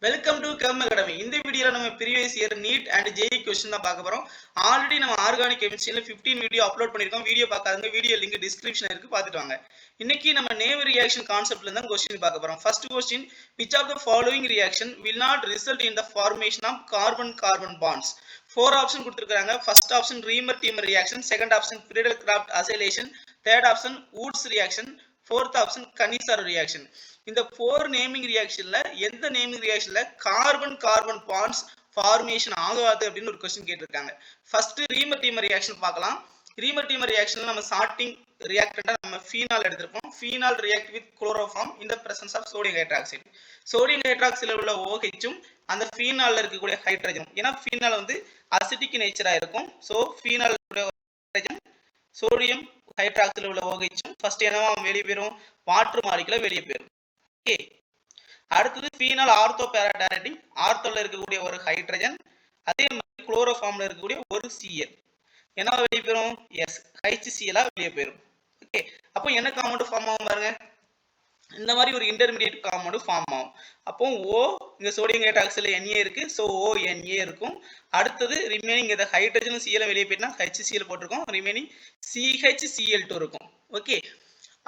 Welcome to come academy. இந்த வீடியோல நம்ம previous year NEET and JEE question தான் பார்க்க போறோம். ஆல்ரெடி நம்ம ஆர்கானிக் கெமிஸ்ட்ரியில 15 வீடியோ அப்லோட் பண்ணிருக்கோம். வீடியோ பார்க்காதவங்க வீடியோ லிங்க் டிஸ்கிரிப்ஷன்ல இருக்கு, பார்த்துட்டு வாங்க. இன்னைக்கு நம்ம நேம் ரியாக்ஷன் கான்செப்ட்ல இருந்து क्वेश्चन பார்க்க போறோம். First question, which of the following reaction will not result in the formation of carbon carbon bonds? four option கொடுத்திருக்காங்க. First option Reimer Tiemann reaction, second option Friedel Crafts acylation, third option Wurtz reaction, fourth option Cannizzaro reaction. இந்த four naming ரியாக்ஷன்ல எந்த naming ரியாக்ஷன்ல carbon carbon bonds formation ஆகாது அப்படின்னு ஒரு question கேட்டிருக்காங்க. First ரீமர் Tiemann reaction பார்க்கலாம். ரீமர் டீமர் ரியாக்ஷன்ல நம்ம ஸ்டார்டிங் ரியாக்டன்டா நம்ம ஃபீனால் எடுத்திருப்போம். Phenol react with chloroform in the presence of sodium hydroxide. Sodium ஹைட்ராக்சைடுல உள்ள OH-ம் அந்த ஃபீனால்ல இருக்கக்கூடிய ஹைட்ரஜனும், ஏன்னா ஃபீனால் வந்து அசிட்டிக் நேச்சரா இருக்கும். ஸோ ஃபீனால் ஹைட்ரஜன் சோடியம் ஹைட்ராக்சைடுல உள்ள OH-ம் ஃபர்ஸ்ட் என்னவா வெளியே போயிடும், வாட்டர் மாலிகுலா வெளியே போயிடும். அடுத்தது ஃபீனால் ஆர்த்தோ பேராடைனடிக், ஆர்த்தோல இருக்கக்கூடிய ஒரு ஹைட்ரஜன், அதே மாதிரி குளோரோஃபார்ம்ல இருக்கக்கூடிய ஒரு Cl என்ன வெளியே போயிடும், எஸ் HCl வெளியே போயிடும். ஓகே, அப்போ என்ன காம்பவுண்ட் ஃபார்ம் ஆகும் பாருங்க, இந்த மாதிரி ஒரு இன்டர்மீடியட் காம்பவுண்ட் ஃபார்ம் ஆகும். அப்போ O இங்க சோடியம் ஹைட்ராக்சைடுல Na இருக்கு, சோ ONa இருக்கும். அடுத்தது ரிமைனிங் இந்த ஹைட்ரஜனும் Cl வெளியே போயிட்டா HCl போட்டிருக்கோம், ரிமைனிங் CHCl2 இருக்கும். ஓகே,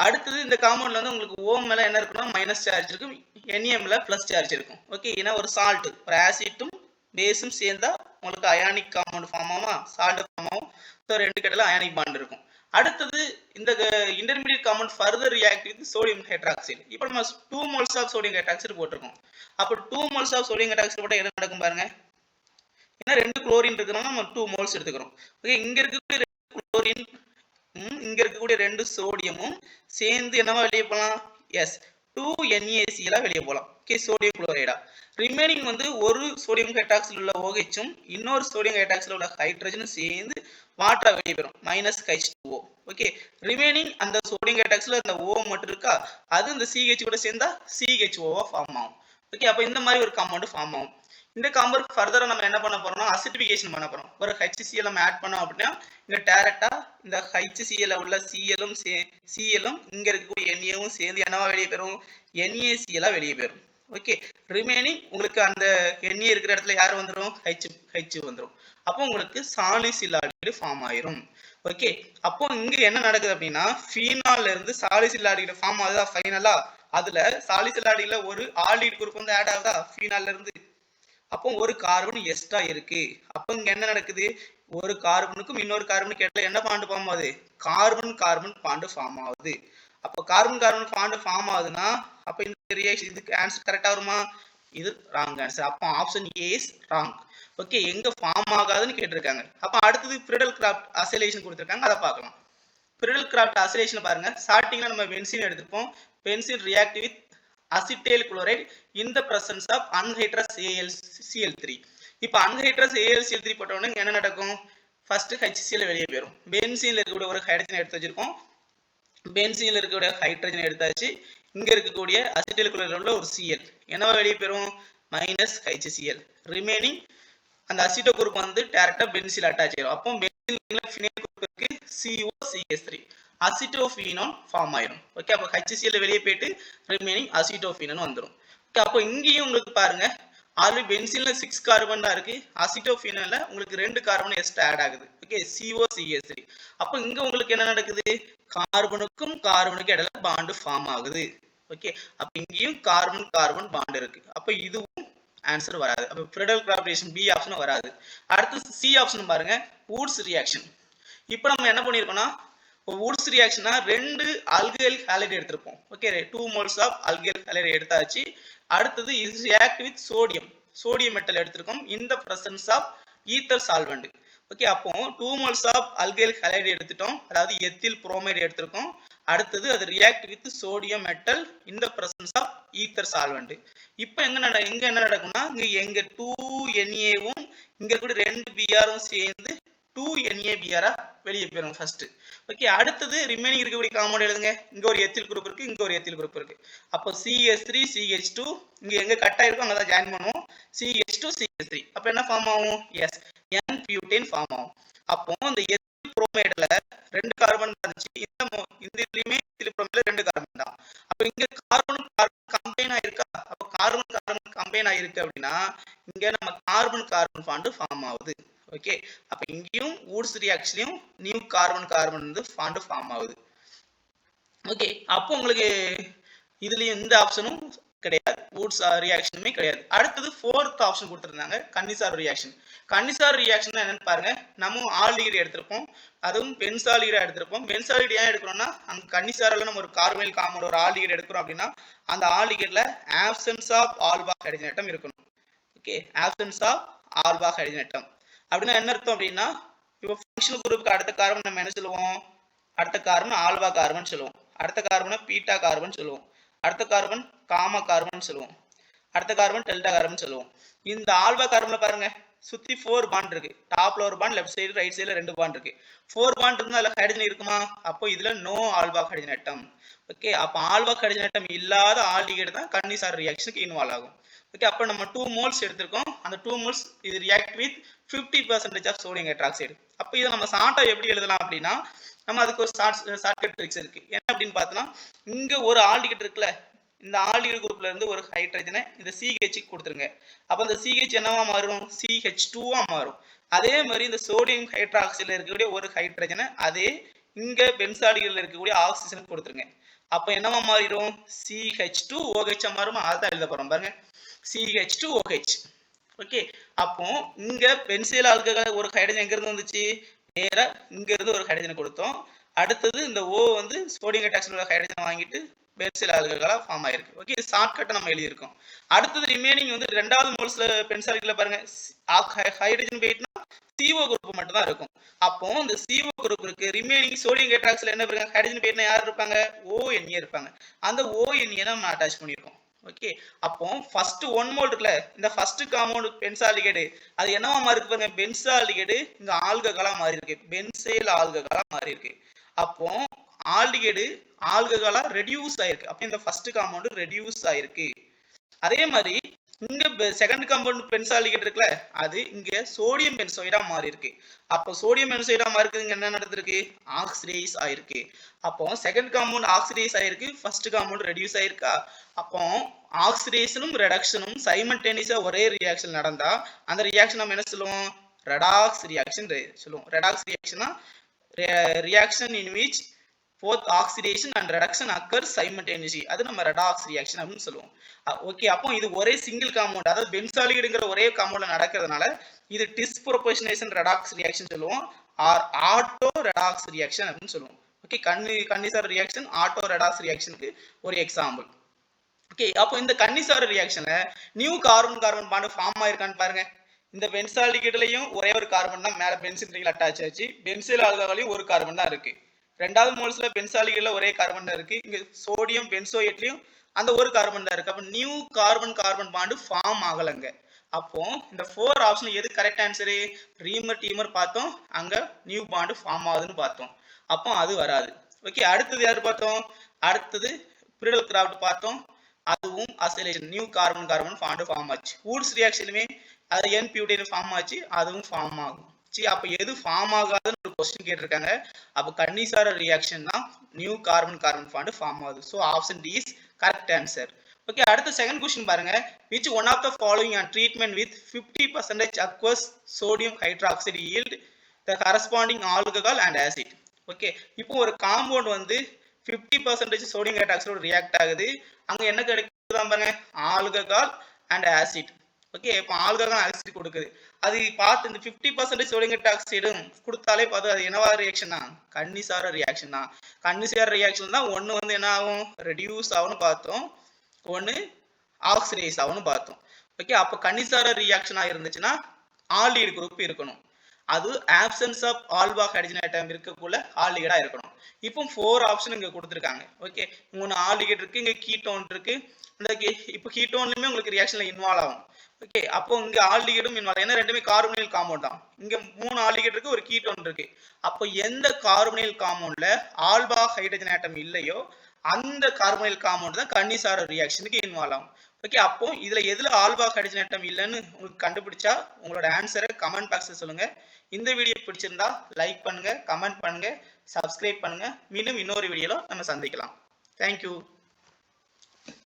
அடுத்தது இந்த காம்பவுண்ட்ல வந்து உங்களுக்கு O மேல என்ன இருக்குன்னா மைனஸ் சார்ஜ் இருக்கும், Na ல பிளஸ் சார்ஜ் இருக்கும். ஓகே, ஏன்னா ஒரு சால்ட் ஒரு ஆசிட்டும் பேஸும் சேர்ந்தா உங்களுக்கு அயானிக் காம்பவுண்ட் ஃபார்ம் ஆகுமா, சால்ட் ஃபார்ம் ஆகும். ஸோ ரெண்டு கட்டல அயானிக் பாண்ட் இருக்கும். அடுத்தது இந்த intermediate compound further react with sodium hydroxide. இப்போ நம்ம 2 moles ஆஃப் சோடியம் ஹைட்ராக்சைடு போட்டிருக்கோம். அப்போ 2 moles ஆஃப் சோடியம் ஹைட்ராக்சைடு போட்டால் என்ன நடக்கும் பாருங்க, ஏன்னா 2 குளோரின் இருக்கிறோம், நம்ம 2 moles எடுத்துக்கிறோம். ஓகே, இங்க இருக்கக்கூடிய 2 குளோரின் இங்க இருக்கக்கூடிய 2 சோடியமும் சேர்ந்து என்னவா வெளியே போகலாம், எஸ் 2NaCl வெளியே போகலாம். Okay, sodium குளோரைடா. ரிமைனிங் வந்து ஒரு சோடியம் ஹைட்ராக்சைடுல உள்ள OH-ம் இன்னொரு சோடியம் ஹைட்ராக்சைடுல உள்ள ஹைட்ரஜனும் சேர்ந்து வாட்டரா வெளியே போயிடும், -H2O. ஓகே, ரிமைனிங் அந்த சோடியம் ஹைட்ராக்சைடுல அந்த O மட்டும் இருக்கா, அது இந்த CH கூட சேர்ந்தா CHO ஃபார்ம் ஆகும். ஓகே, அப்போ இந்த மாதிரி ஒரு காம்பவுண்ட் ஃபார்ம் ஆகும். இந்த காம்பவுண்ட் ஃபர்தரா நம்ம என்ன பண்ண போறோம்னா அசிடிஃபிகேஷன் பண்ண போறோம். ஒரு HCl நம்ம ஆட் பண்ணோம் அப்படின்னா இங்க டைரக்டா இந்த HCl உள்ள Cl-ம் Cl-ம் இங்க இருக்கக்கூடிய Na-வும் சேர்ந்து என்னவா வெளியே போயிடும், NaCl வெளியே போயிடும். ஓகே, ரிமைனிங் உங்களுக்கு அந்த Na இருக்கிற இடத்துல யார் வந்துடும், H வந்துடும். அப்போ உங்களுக்கு சாலிசிலாய்டு ஃபார்ம் ஆயிரும். ஓகே, அப்போ இங்க என்ன நடக்குது அப்படின்னா ஃபீனால்ல இருந்து சாலிசிலாய்டு ஃபார்ம் ஆகுதா ஃபைனலா, அதுல சாலிசிலாய்டுல ஒரு ஆல்டிஹைட் குரூப் வந்து ஆட் ஆகுதா ஃபீனால்ல இருந்து. அப்போ ஒரு கார்பன் எக்ஸ்ட்ரா இருக்கு. அப்போ இங்க என்ன நடக்குது, ஒரு கார்பனுக்கும் இன்னொரு கார்பனுக்கு இடையில என்ன பாண்ட் ஃபார்ம் ஆகுது, கார்பன் கார்பன் பாண்ட் ஃபார்ம் ஆகுது. அப்போ கார்பன் கார்பன் பாண்ட் ஃபார்ம் ஆகுதுன்னா அப்போ இந்த ரியாக்ஷன் இதுக்கு ஆன்சர் கரெக்டா வருமா, இது ராங் ஆன்சர். அப்போ option A is wrong. Okay, எங்க ஃபார்ம் ஆகாதுன்னு கேட்டிருக்காங்க. அப்போ அடுத்தது ஃப்ரீடல் கிராஃப்ட் அசைலேஷன் கொடுத்திருக்காங்க, அதை பார்க்கலாம். ஃப்ரீடல் கிராஃப்ட் அசைலேஷன் பாருங்க, ஸ்டார்டிங்ல நம்ம பென்சீன் எடுத்துப்போம். Benzene react with acetyl chloride in the presence of anhydrous AlCl3. இப்போ anhydrous AlCl3 போட்ட உடனே என்ன நடக்கும், ஃபர்ஸ்ட் HCl வெளியே போயிடும். பென்சீன்ல இருக்கக்கூடிய ஒரு ஹைட்ரஜன் எடுத்து வச்சிருக்கோம், பென்சீன்ல இருக்கக்கூடிய ஹைட்ரஜன் எடுத்தாச்சு. இங்க இருக்கக்கூடிய அசிட்டைல் குளோரைடுல உள்ள ஒரு Cl என்னவா வெளியே போயிடும், -HCl. ரிமைனிங் அந்த அசிட்டோ குரூப் வந்து டைரக்டா பென்சீன் அட்டாச் ஆயிடும். அப்போ பென்சீன்ல ஃபினைல் குரூப் இருக்கு, COCH3 அசிட்டோஃபீனோன் ஃபார்ம் ஆயிடும். ஓகே, அப்போ HCl வெளியே போயிட்டு ரிமைனிங் அசிட்டோஃபீனோன் வந்துடும். ஓகே, அப்போ இங்கேயும் உங்களுக்கு பாருங்க ஆல்ரெடி பென்சீன்ல 6 கார்பன் தான் இருக்கு, அசிட்டோஃபீனோன்ல உங்களுக்கு 2 கார்பன் எக்ஸ்ட்ரா ஆட் ஆகுது. Okay, COCH3. அப்போ இங்க உங்களுக்கு என்ன நடக்குது, கார்பனுக்கும் கார்பனுக்கு இடையில பாண்ட் ஃபார்ம் ஆகுது. ஓகே, அப்போ இங்கேயும் கார்பன் கார்பன் பாண்ட் இருக்கு. அப்போ இதுவும் ஆன்சர் வராது. அப்போ ஃப்ரீடல் கிராஃப்டேஷன் பி ஆப்ஷன் வராது. அடுத்து சி ஆப்ஷன் பாருங்க, வூட்ஸ் ரியாக்ஷன். இப்போ நம்ம என்ன பண்ணிருக்கோம்னா வூட்ஸ் ரியாக்ஷனா 2 ஆல்கைல் ஹாலைடு எடுத்திருப்போம். Okay, 2 moles of alkyl halide எடுத்தாச்சு. அடுத்தது is react with sodium metal எடுத்திருக்கோம் in the presence of ether solvent. Okay, அப்போ 2 moles ஆஃப் ஆல்கைல் ஹாலைடு எடுத்துட்டோம், அதாவது எத்தில் புரோமைடு எடுத்திருக்கோம். அடுத்தது அது react with sodium metal in the presence of ether solvent. இப்போ எங்க என்ன நடக்கும்னா எங்க 2Na-வும் இங்க கூட 2 Br-ம் சேர்ந்து 2NaBr வெளியே போயிடும் ஃபர்ஸ்ட். ஓகே, அடுத்தது ரிமைனிங் இருக்கக்கூடிய காம்பவுண்ட் எழுதுங்க. இங்க ஒரு எத்தில் குரூப் இருக்கு, இங்க ஒரு எத்தில் குரூப் இருக்கு. அப்போ CH3 CH2 இங்க எங்க கட் ஆயிருக்கும் அங்க தான் ஜாயின் பண்ணுவோம், CH2 CH3. அப்போ என்ன ஃபார்ம் ஆகும், எஸ் N-பியூட்டேன் ஃபார்ம் ஆகும். அப்போ இந்த எத்தில் புரோமைடுல 2 கார்பன் இருந்துச்சு, இந்த எத்தில் புரோமைடுல 2 கார்பன் தான். அப்போ இங்க கார்பன் கார்பன் கம்பைன் ஆயிருக்கா, அப்போ கார்பன் கார்பன் கம்பைன் ஆயிருக்கு அப்படின்னா இங்க நம்ம கார்பன் கார்பன் பாண்ட் ஃபார்ம் ஆகுது. ஓகே, அப்ப இங்கேயும் வூட்ஸ் ரியாக்ஷன்லயும் நியூ கார்பன் கார்பன் வந்து பாண்ட் ஃபார்ம் ஆகுது. ஓகே, அப்போ உங்களுக்கு இதுலயும் இந்த ஆப்ஷனும் கிடையாது, வூட்ஸ் ரியாக்ஷனுமே கிடையாது. அடுத்தது ஃபோர்த் ஆப்ஷன் கொடுத்துருந்தாங்க கன்னிசார் ரியாக்ஷன். கன்னிசார் ரியாக்ஷன் என்னன்னு பாருங்க, நம்ம ஆல்டிகைடு எடுத்திருப்போம், அதுவும் பென்சால்டிகைடு எடுத்திருப்போம். பென்சால்டிகைடு ஏன் எடுக்கிறோம்னா அங்க கன்னிசாரில் நம்ம ஒரு கார்பனைல் காம்பவுண்ட் ஒரு ஆல்டிகைடு எடுக்கிறோம் அப்படின்னா அந்த ஆல்டிகைடுல absence of alpha hydrogen atom இருக்கணும். Okay, absence of alpha hydrogen atom அப்படின்னா என்ன அர்த்தம் அப்படின்னா, இப்போ ஃபங்க்ஷனல் குரூப்புக்கு அடுத்த கார்பன் நம்ம என்ன சொல்லுவோம், அடுத்த கார்பன் ஆல்பா கார்பன் சொல்லுவோம், அடுத்த கார்பனை பீட்டா கார்பன் சொல்லுவோம், அடுத்த கார்பன் காமா கார்பன் சொல்லுவோம், அடுத்த கார்பன் டெல்டா கார்பன் சொல்லுவோம். இந்த ஆல்பா கார்பன்ல பாருங்க சுத்தி 4 பாண்ட் இருக்கு, டாப்ல ஒரு பாண்ட், லெஃப்ட் சைடு ரைட் சைடுல 2 பாண்ட் இருக்கு. 4 பாண்ட் இருந்தா அதுல ஹைட்ரஜன் இருக்குமா, அப்போ இதுல நோ ஆல்பா ஹைட்ரஜன் ஆட்டம். ஓகே, அப்ப ஆல்பா ஹைட்ரஜன் ஆட்டம் இல்லாத ஆல்டிகைடு தான் கன்னிசார் ரியாக்ஷனுக்கு இன்வால்வ் ஆகும். ஓகே, அப்ப நம்ம 2 மோல்ஸ் எடுத்திருக்கோம், அந்த 2 மோல்ஸ் இது react with 50% of sodium hydroxide. அப்ப இதை நம்ம ஷார்ட்டா எப்படி எழுதலாம் அப்படின்னா, நம்ம அதுக்கு ஒரு ஷார்ட்கட் ட்ரிக்ஸ் இருக்கு. என்ன அப்படின்னு பார்த்தோம்னா, இங்க ஒரு ஆல்டிகைடு இருக்குல்ல, இந்த ஆல்டிகைடு குரூப்ல இருந்து ஒரு ஹைட்ரஜனை இந்த CH கொடுத்துருங்க. அப்ப இந்த CH என்னவா மாறும், CH2 மாறும். அதே மாதிரி இந்த சோடியம் ஹைட்ராக்சைடுல இருக்கக்கூடிய ஒரு ஹைட்ரஜனை அதே இங்க பென்சால்டிகைடுல இருக்கக்கூடிய ஆக்சிஜனுக்கு கொடுத்துருங்க. அப்ப என்னவா மாறிடும், CH2OH மாறும். அதான் எழுத போறோம் பாருங்க, CH2OH. ஓகே, அப்போ இங்க பென்சில் ஆல்கஹால் ஒரு ஹைட்ரஜன் எங்க இருந்து வந்துச்சு, நேரா இங்க இருந்து ஒரு ஹைட்ரஜன் கொடுத்தோம். அடுத்தது இந்த O வந்து சோடியம் ஹைட்ராக்சைடு ஹைட்ரஜன் வாங்கிட்டு பென்சில் ஆல்கஹாலா ஃபார்ம் ஆயிருக்கு. ஓகே, ஷார்ட்கட் நம்ம எழுதி இருக்கோம். அடுத்தது ரிமைனிங் வந்து ரெண்டாவது மோல்ஸ்ல பென்சால்டிகைடுல பாருங்க ஹைட்ரஜன் வெயிட்னா CO குரூப் மட்டும் தான் இருக்கும். அப்போ இந்த CO குரூப் இருக்கு, ரிமைனிங் சோடியம் ஹைட்ராக்சைடுல என்ன இருப்பாங்க, ஹைட்ரஜன் வெயிட்னா யார் இருப்பாங்க, ONA இருப்பாங்க. அந்த ONA நம்ம அட்டாச் பண்ணிருக்கோம். ஓகே, அப்போ ஃபர்ஸ்ட் 1 மோல் இருக்குல, இந்த ஃபர்ஸ்ட் காம்பவுண்ட் பென்சால்டிகைடு அது என்னவா மாறி இருக்கு பாருங்க, பென்சால்டிகைடு இங்க ஆல்கஹாலா மாறி இருக்கு, பென்சைல் ஆல்கஹாலா மாறி இருக்கு. அப்போ ஆல்டிகைடு ஆல்கஹாலா ரெடியூஸ் ஆயிருக்கு. அப்ப இந்த ஃபர்ஸ்ட் காம்பவுண்ட் ரெடியூஸ் ஆயிருக்கு. அதே மாதிரி இங்க செகண்ட் காம்பவுண்ட் பென்சால்டிகைடு இருக்குல்ல, அது இங்க சோடியம் பென்சோயிடா மாறி இருக்கு. அப்போ சோடியம் பென்சோயிடா மாறி இருக்கு, என்ன நடந்திருக்கு, ஆக்சிடைஸ் ஆயிருக்கு. அப்போ செகண்ட் காம்பவுண்ட் ஆக்சிடைஸ் ஆயிருக்கு, ஃபர்ஸ்ட் காம்பவுண்ட் ரெடியூஸ் ஆயிருக்கா. அப்போ ஆக்சிடேஷனும் ரெடக்ஷனும் சைமல்டேனியஸா ஒரே ரியாக்ஷன் நடந்தா அந்த ரியாக்ஷன் நம்ம என்ன சொல்லுவோம், ரெடாக்ஸ் ரியாக்ஷன் சொல்லுவோம். ரெடாக்ஸ் ரியாக்ஷனா reaction in which both oxidation and reduction occur simultaneously, அது நம்ம redox reaction அப்படினு சொல்லுவோம். ஓகே, அப்போ இது ஒரே சிங்கிள் காம்பவுண்ட், அதாவது பென்சால்டிகைடுங்கற ஒரே காம்பவுண்ட்ல நடக்கிறதுனால இது டிஸ்ப்ரோபோர்ஷனேஷன் ரெடாக்ஸ் ரியாக்ஷன் சொல்லுவோம், ஆர் ஆட்டோ ரெடாக்ஸ் ரியாக்ஷன் அப்படினு சொல்லுவோம். Okay, Cannizzaro reaction auto redox ரியாக்ஷனுக்கு ஒரு எக்ஸாம்பிள். ஓகே, அப்போ இந்த கன்னிசார் ரியாக்ஷன்ல new carbon carbon bond form ஆயிருக்கான்னு பாருங்க. இந்த பென்சால்டிகைடுலயும் ஒரே ஒரு கார்பன் தான் மேல பென்சில் ரிங்கில் அட்டாச் ஆச்சு, பென்சில் ஆல்கஹாலையும் ஒரு கார்பன் தான் இருக்கு. ரெண்டாவது மோல்ஸ்ல பென்சால்டிகைடுல ஒரே கார்பன் தான் இருக்கு, இங்க சோடியம் பென்சோயேட்லயும் அந்த ஒரு கார்பன் தான் இருக்கு. அப்ப new carbon carbon bond form ஆகலங்க. அப்போ இந்த 4 ஆப்ஷன் எது கரெக்ட் ஆன்சரு, ரீமர் டீமர் பார்த்தோம், அங்க நியூ பாண்ட் ஃபார்ம் ஆகுதுன்னு பார்த்தோம். அப்போ அது வராது. ஓகே, அடுத்தது யாரு பார்த்தோம், அடுத்தது பிரிடல் கிராஃப்ட் பார்த்தோம், அதுவும் acylation new carbon carbon bond form ஆச்சு. வூட்ஸ் ரியாக்ஷனுமே அது N-பியூட்டைன் ஃபார்ம் ஆச்சு, அதுவும் ஃபார்ம் ஆகும். சரி, அப்ப எது ஃபார்ம் ஆகாதுன்னு ஒரு क्वेश्चन கேட்டிருக்காங்க. அப்ப கன்னிசார ரியாக்ஷன் தான் new carbon carbon bond form ஆகுது. So option D is correct answer. Okay, அடுத்த செகண்ட் क्वेश्चन பாருங்க. which one of the following on treatment with 50% aqueous sodium hydroxide yield the corresponding alcohol and acid. Okay, இப்போ ஒரு compound வந்து 50% sodium hydroxide react ஆகுது, அங்க என்ன கிடைக்குதா பாருங்க, ஆல்கஹால் அண்ட் ஆசிட். ஓகே, இப்போ ஆல்கஹால் ஆசிட் கொடுக்குது, அது பார்த்து இந்த 50% சோடியம் ஹைட்ராக்சைடு கொடுத்தாலே பார்த்து அது என்னவா ரியாக்ஷன் தான், கன்னிசார ரியாக்ஷன் தான். கன்னிசார ரியாக்ஷன் தான் ஒன்னு வந்து என்ன ஆகும், ரெடியூஸ் ஆகும்னு பார்த்தோம், ஒன்னு ஆக்சிடைஸ் ஆகும்னு பார்த்தோம். ஓகே, அப்ப கன்னிசார ரியாக்ஷனா இருந்துச்சுன்னா ஆல்டிகைடு குரூப் இருக்கணும், அது absence of alpha hydrogen atom இருக்கக்குள்ள ஆல்டிகைடா இருக்கணும். இப்போ 4 ஆப்ஷன் இங்க கொடுத்திருக்காங்க. ஓகே, 3 ஆல்டிகைடு இருக்கு, இங்க கீட்டோன் இருக்கு, இந்த இப்போ கீட்டோன்லயுமே உங்களுக்கு ரியாக்ஷன்ல இன்வால்வ் ஆகும். ஓகே, அப்போ இங்க ஆல்டிகைடும் இன்வால்வ், ஏன்னா ரெண்டுமே கார்பனைல் காம்பவுண்ட் தான், இங்க 3 ஆல்டிகைடு இருக்கு, ஒரு கீட்டோன் இருக்கு. அப்போ எந்த கார்பனைல் காம்பவுண்ட்ல ஆல்பா ஹைட்ரஜன் ஆட்டம் இல்லையோ அந்த கார்பனைல் காம்பவுண்ட் தான் கன்னிசார ரியாக்ஷனுக்கு இன்வால்வ் ஆகும். ஓகே, அப்போ இதுல எதுல ஆல்பா ஹைட்ரஜன் ஆட்டம் இல்லைன்னு உங்களுக்கு கண்டுபிடிச்சா உங்களோட ஆன்சரை கமெண்ட் பாக்ஸ்ல சொல்லுங்க. இந்த வீடியோ பிடிச்சிருந்தா லைக் பண்ணுங்க, கமெண்ட் பண்ணுங்க, சப்ஸ்கிரைப் பண்ணுங்க. மீண்டும் இன்னொரு வீடியோல நம்ம சந்திக்கலாம். தேங்க்யூ.